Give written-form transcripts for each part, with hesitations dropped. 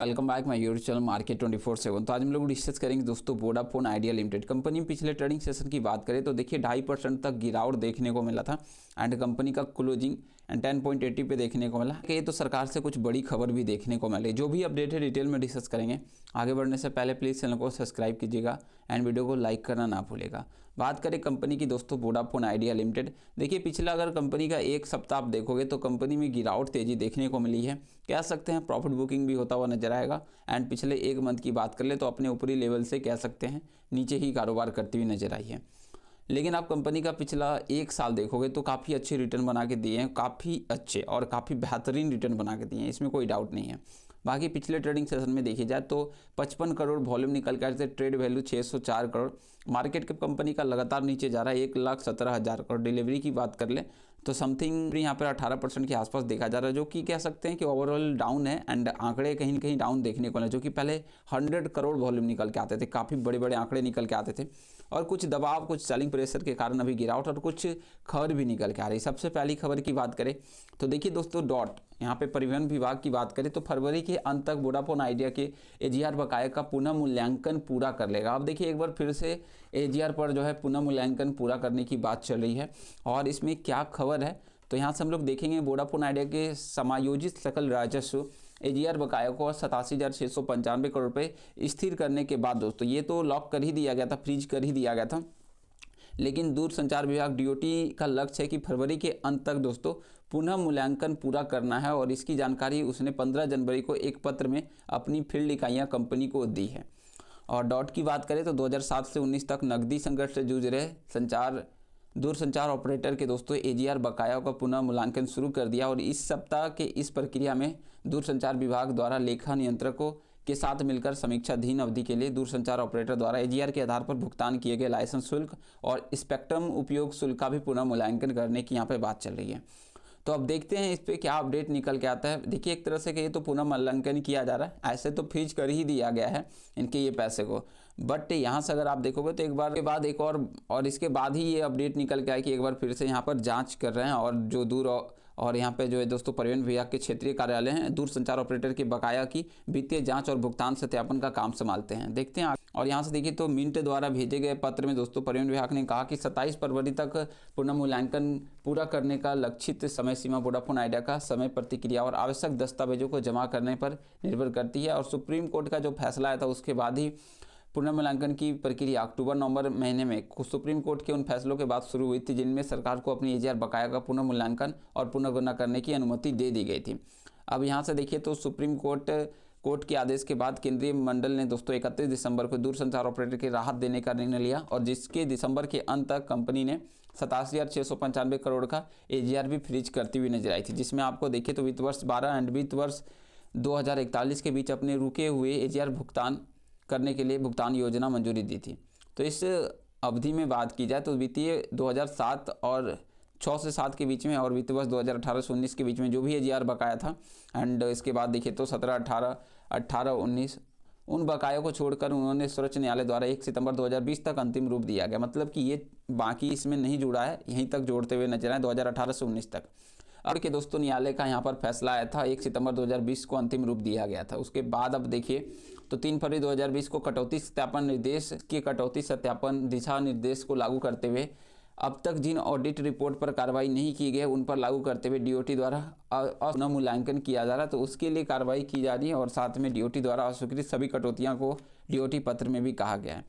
Welcome back my YouTube channel market 24/7। तो आज हम लोग डिस्कस करेंगे दोस्तों वोडाफोन आइडिया लिमिटेड कंपनी में पिछले ट्रेडिंग सेशन की बात करें तो देखिए 2.5% तक गिरावट देखने को मिला था एंड कंपनी का क्लोजिंग 10.80 पे देखने को मिला। ये तो सरकार से कुछ बड़ी खबर भी देखने को मिली, जो भी अपडेट है डिटेल में डिस्कस करेंगे। आगे बढ़ने से पहले प्लीज़ चैनल को सब्सक्राइब कीजिएगा एंड वीडियो को लाइक करना ना भूलेगा। बात करें कंपनी की दोस्तों वोडाफोन आइडिया लिमिटेड, देखिए पिछला अगर कंपनी का एक सप्ताह आप देखोगे तो कंपनी में गिरावट तेजी देखने को मिली है। कह सकते हैं प्रॉफिट बुकिंग भी होता हुआ नजर आएगा एंड पिछले एक मंथ की बात कर ले तो अपने ऊपरी लेवल से कह सकते हैं नीचे ही कारोबार करती हुई नजर आई है। लेकिन आप कंपनी का पिछला एक साल देखोगे तो काफ़ी अच्छे रिटर्न बना के दिए हैं, काफ़ी अच्छे और काफ़ी बेहतरीन रिटर्न बना के दिए हैं, इसमें कोई डाउट नहीं है। बाकी पिछले ट्रेडिंग सेशन में देखी जाए तो 55 करोड़ वॉल्यूम निकल कर आए थे, trade value 604 crore, market cap company का लगातार नीचे जा रहा है 1,17,000 करोड़। डिलीवरी की बात कर ले तो समथिंग यहाँ पर 18% के आसपास देखा जा रहा है, जो कि कह सकते हैं कि ओवरऑल डाउन है एंड आंकड़े कहीं ना कहीं डाउन देखने को मिले, जो कि पहले 100 करोड़ वॉल्यूम निकल के आते थे, काफ़ी बड़े बड़े आंकड़े निकल के आते थे और कुछ दबाव कुछ सेलिंग प्रेशर के कारण अभी गिरावट और कुछ खबर भी निकल के आ रही। सबसे पहली खबर की बात करें तो देखिए दोस्तों डॉट यहाँ पे परिवहन विभाग की बात करें तो फरवरी के अंत तक वोडाफोन आइडिया के एजीआर बकाया का पुनः मूल्यांकन पूरा कर लेगा। अब देखिए एक बार फिर से एजीआर पर जो है पुनः मूल्यांकन पूरा करने की बात चल रही है और इसमें क्या खबर है तो यहाँ से हम लोग देखेंगे वोडाफोन आइडिया के समायोजित सकल राजस्व एजीआर बकाया को 87,695 करोड़ रुपये स्थिर करने के बाद दोस्तों ये तो लॉक कर ही दिया गया था, फ्रीज कर ही दिया गया था, लेकिन दूरसंचार विभाग डीओटी का लक्ष्य है कि फरवरी के अंत तक दोस्तों पुनः मूल्यांकन पूरा करना है और इसकी जानकारी उसने 15 जनवरी को एक पत्र में अपनी फील्ड इकाइयां कंपनी को दी है। और डॉट की बात करें तो 2007 से 19 तक नकदी संकट से जूझ रहे दूरसंचार ऑपरेटर के दोस्तों एजीआर बकाया का पुनः मूल्यांकन शुरू कर दिया और इस सप्ताह के इस प्रक्रिया में दूरसंचार विभाग द्वारा लेखा नियंत्रकों के साथ मिलकर समीक्षाधीन अवधि के लिए दूरसंचार ऑपरेटर द्वारा एजीआर के आधार पर भुगतान किए गए लाइसेंस शुल्क और स्पेक्ट्रम उपयोग शुल्क का भी पुनः मूल्यांकन करने की यहाँ पे बात चल रही है। तो अब देखते हैं इस पर क्या अपडेट निकल के आता है। देखिए एक तरह से कहिए तो पुनः मूल्यांकन किया जा रहा है, ऐसे तो फ्रीज कर ही दिया गया है इनके ये पैसे को, बट यहाँ से अगर आप देखोगे तो एक बार के बाद एक और इसके बाद ही ये अपडेट निकल के आए कि एक बार फिर से यहाँ पर जांच कर रहे हैं और जो दूर और यहाँ पे जो है दोस्तों परिवहन विभाग के क्षेत्रीय कार्यालय हैं दूरसंचार ऑपरेटर के बकाया की वित्तीय जांच और भुगतान सत्यापन का काम संभालते हैं। देखते हैं और यहाँ से देखिए तो मिंट द्वारा भेजे गए पत्र में दोस्तों परिवहन विभाग ने कहा कि 27 फरवरी तक पुनः मूल्यांकन पूरा करने का लक्षित समय सीमा वोडाफोन आइडिया का समय प्रतिक्रिया और आवश्यक दस्तावेजों को जमा करने पर निर्भर करती है और सुप्रीम कोर्ट का जो फैसला आया था उसके बाद ही पुनः मूल्यांकन की प्रक्रिया अक्टूबर-नवंबर महीने में सुप्रीम कोर्ट के उन फैसलों के बाद शुरू हुई थी जिनमें सरकार को अपनी एजीआर बकाया का पुनः मूल्यांकन और पुनर्गणना करने की अनुमति दे दी गई थी। अब यहाँ से देखिए तो सुप्रीम कोर्ट के आदेश के बाद केंद्रीय मंडल ने दोस्तों 31 दिसंबर को दूरसंचार ऑपरेटर की राहत देने का निर्णय लिया और जिसके दिसंबर के अंत तक कंपनी ने 87,695 करोड़ का एजीआर भी फ्रीज करती हुई नजर आई थी, जिसमें आपको देखिए तो वित्त वर्ष 12 एंड वित्त वर्ष 2041 के बीच अपने रुके हुए एजीआर भुगतान करने के लिए भुगतान योजना मंजूरी दी थी। तो इस अवधि में बात की जाए तो वित्तीय 2007 और 6 से 7 के बीच में और वित्त वर्ष 2018 से 19 के बीच में जो भी एजीआर बकाया था एंड इसके बाद देखिए तो 17, 18, 19 उन बकायों को छोड़कर उन्होंने सर्वोच्च न्यायालय द्वारा 1 सितंबर 2020 तक अंतिम रूप दिया गया। मतलब कि ये बाकी इसमें नहीं जुड़ा है, यहीं तक जोड़ते हुए नजर आए 2018 से 19 तक। और के दोस्तों न्यायालय का यहाँ पर फैसला आया था 1 सितंबर 2020 को अंतिम रूप दिया गया था। उसके बाद अब देखिए तो 3 फरवरी 2020 को कटौती सत्यापन दिशा निर्देश को लागू करते हुए अब तक जिन ऑडिट रिपोर्ट पर कार्रवाई नहीं की गई उन पर लागू करते हुए डीओटी द्वारा पुनः मूल्यांकन किया जा रहा है, तो उसके लिए कार्रवाई की जा रही है और साथ में डीओटी द्वारा अस्वीकृत सभी कटौतियों को डीओटी पत्र में भी कहा गया है।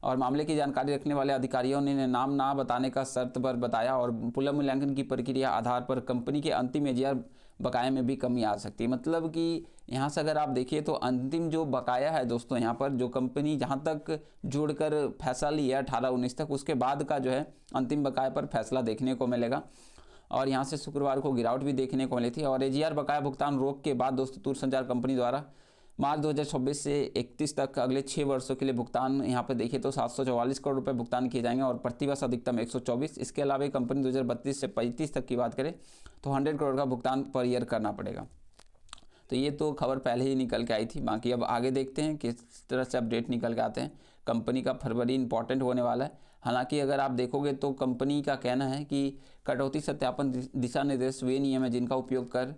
और मामले की जानकारी रखने वाले अधिकारियों ने नाम ना बताने का शर्त पर बताया और पुनः मूल्यांकन की प्रक्रिया आधार पर कंपनी के अंतिम एजीआर बकाया में भी कमी आ सकती है। मतलब कि यहाँ से अगर आप देखिए तो अंतिम जो बकाया है दोस्तों यहाँ पर जो कंपनी जहाँ तक जोड़कर फैसला लिया 18-19 तक, उसके बाद का जो है अंतिम बकाया पर फैसला देखने को मिलेगा। और यहाँ से शुक्रवार को गिरावट भी देखने को मिली थी और एजीआर बकाया भुगतान रोक के बाद दोस्तों दूरसंचार कंपनी द्वारा मार्च 2026 से 31 तक अगले 6 वर्षों के लिए भुगतान यहाँ पर देखिए तो 744 करोड़ रुपए भुगतान किए जाएंगे और प्रतिवर्ष अधिकतम 124। इसके अलावा कंपनी 2032 से 35 तक की बात करें तो 100 करोड़ का भुगतान पर ईयर करना पड़ेगा। तो ये तो खबर पहले ही निकल के आई थी, बाकी अब आगे देखते हैं किस तरह से अपडेट निकल के आते हैं। कंपनी का फरवरी इंपॉर्टेंट होने वाला है। हालांकि अगर आप देखोगे तो कंपनी का कहना है कि कटौती सत्यापन दिशा निर्देश वे नियम है जिनका उपयोग कर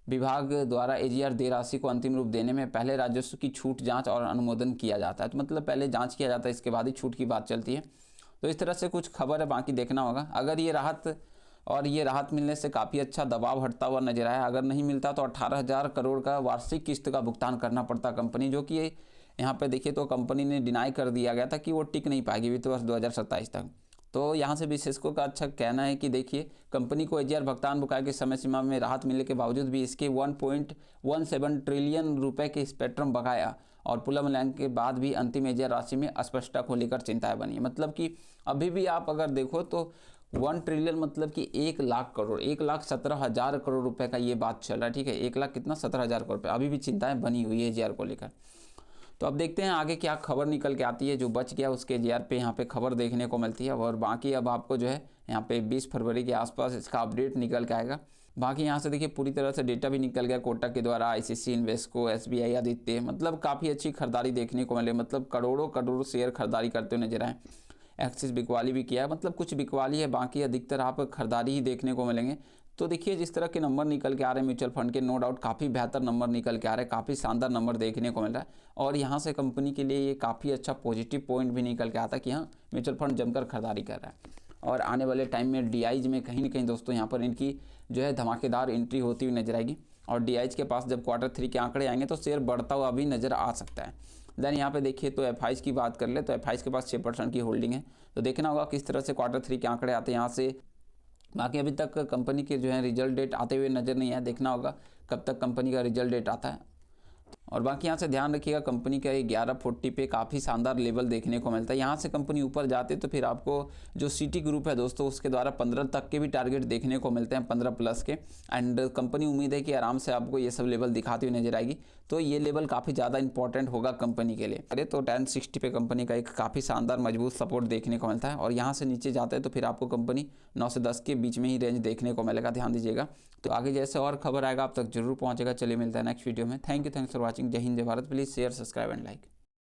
विभाग द्वारा एजीआर देय राशि को अंतिम रूप देने में पहले राजस्व की छूट जांच और अनुमोदन किया जाता है। तो मतलब पहले जांच किया जाता है, इसके बाद ही छूट की बात चलती है। तो इस तरह से कुछ खबर है, बाकी देखना होगा। अगर ये राहत मिलने से काफ़ी अच्छा दबाव हटता हुआ नजर आया। अगर नहीं मिलता तो 18,000 करोड़ का वार्षिक किस्त का भुगतान करना पड़ता कंपनी, जो कि यहाँ पे देखिए तो कंपनी ने डिनाई कर दिया गया था कि वो टिक नहीं पाएगी वित्त वर्ष 2027 तक। तो यहाँ से विशेषज्ञों का अच्छा कहना है कि देखिए कंपनी को एजीआर भुगतान बकाया की समय सीमा में राहत मिलने के बावजूद भी इसके 1.17 ट्रिलियन रुपए के स्पेक्ट्रम बकाया और पुनर्मूल्यांकन के बाद भी अंतिम एजीआर राशि में अस्पष्टता को लेकर चिंताएं बनी है। मतलब कि अभी भी आप अगर देखो तो 1 ट्रिलियन मतलब कि 1 लाख करोड़, 1,17,000 करोड़ रुपए का ये बात चल रहा है, ठीक है। 1 लाख कितना 17,000 करोड़ रुपए, अभी भी चिंताएं बनी हुई है एजीआर को लेकर। तो अब देखते हैं आगे क्या खबर निकल के आती है। जो बच गया उसके एजीआर पे यहाँ पे खबर देखने को मिलती है। और बाकी अब आपको जो है यहाँ पे 20 फरवरी के आसपास इसका अपडेट निकल के आएगा। बाकी यहाँ से देखिए पूरी तरह से डेटा भी निकल गया कोटक के द्वारा, आईसीसी, इन्वेस्को, एसबीआई, आदित्य, मतलब काफ़ी अच्छी खरीदारी देखने को मिले। मतलब करोड़ों शेयर खरीदारी करते हुए नजर आए। एक्सिस बिकवाली भी किया है, मतलब कुछ बिकवाली है, बाकी अधिकतर आप खरीदारी ही देखने को मिलेंगे। तो देखिए जिस तरह के नंबर निकल के आ रहे हैं म्यूचुअल फंड के, नो डाउट काफ़ी बेहतर नंबर निकल के आ रहे हैं, काफ़ी शानदार नंबर देखने को मिल रहा है। और यहाँ से कंपनी के लिए ये काफ़ी अच्छा पॉजिटिव पॉइंट भी निकल के आता है कि हाँ म्यूचुअल फंड जमकर खरीदारी कर रहा है। और आने वाले टाइम में डीआईज में कहीं ना कहीं दोस्तों यहाँ पर इनकी जो है धमाकेदार एंट्री होती हुई नजर आएगी। और डीआईज के पास जब Q3 के आंकड़े आएंगे तो शेयर बढ़ता हुआ भी नज़र आ सकता है। देन यहाँ पे देखिए तो एफआईज की बात कर ले तो एफआईज के पास 6% की होल्डिंग है। तो देखना होगा किस तरह से Q3 के आंकड़े आते हैं यहाँ से। बाकी अभी तक कंपनी के जो है रिजल्ट डेट आते हुए नज़र नहीं आया, देखना होगा कब तक कंपनी का रिजल्ट डेट आता है। और बाकी यहाँ से ध्यान रखिएगा कंपनी का 1140 पे काफ़ी शानदार लेवल देखने को मिलता है। यहाँ से कंपनी ऊपर जाते तो फिर आपको जो सिटी ग्रुप है दोस्तों उसके द्वारा 15 तक के भी टारगेट देखने को मिलते हैं, 15 प्लस के। एंड कंपनी उम्मीद है कि आराम से आपको ये सब लेवल दिखाती हुई नजर आएगी। तो ये लेवल काफ़ी ज़्यादा इंपॉर्टेंट होगा कंपनी के लिए। अरे तो 1060 पे कंपनी का एक काफ़ी शानदार मजबूत सपोर्ट देखने को मिलता है। और यहाँ से नीचे जाता है तो फिर आपको कंपनी 9 से 10 के बीच में ही रेंज देखने को मिलेगा, ध्यान दीजिएगा। तो आगे जैसे और खबर आएगा आप तक जरूर पहुँचेगा। चलिए मिलता है नेक्स्ट वीडियो में। Thank you for watching. जय हिंद, जय Bharat. Please share, subscribe and like.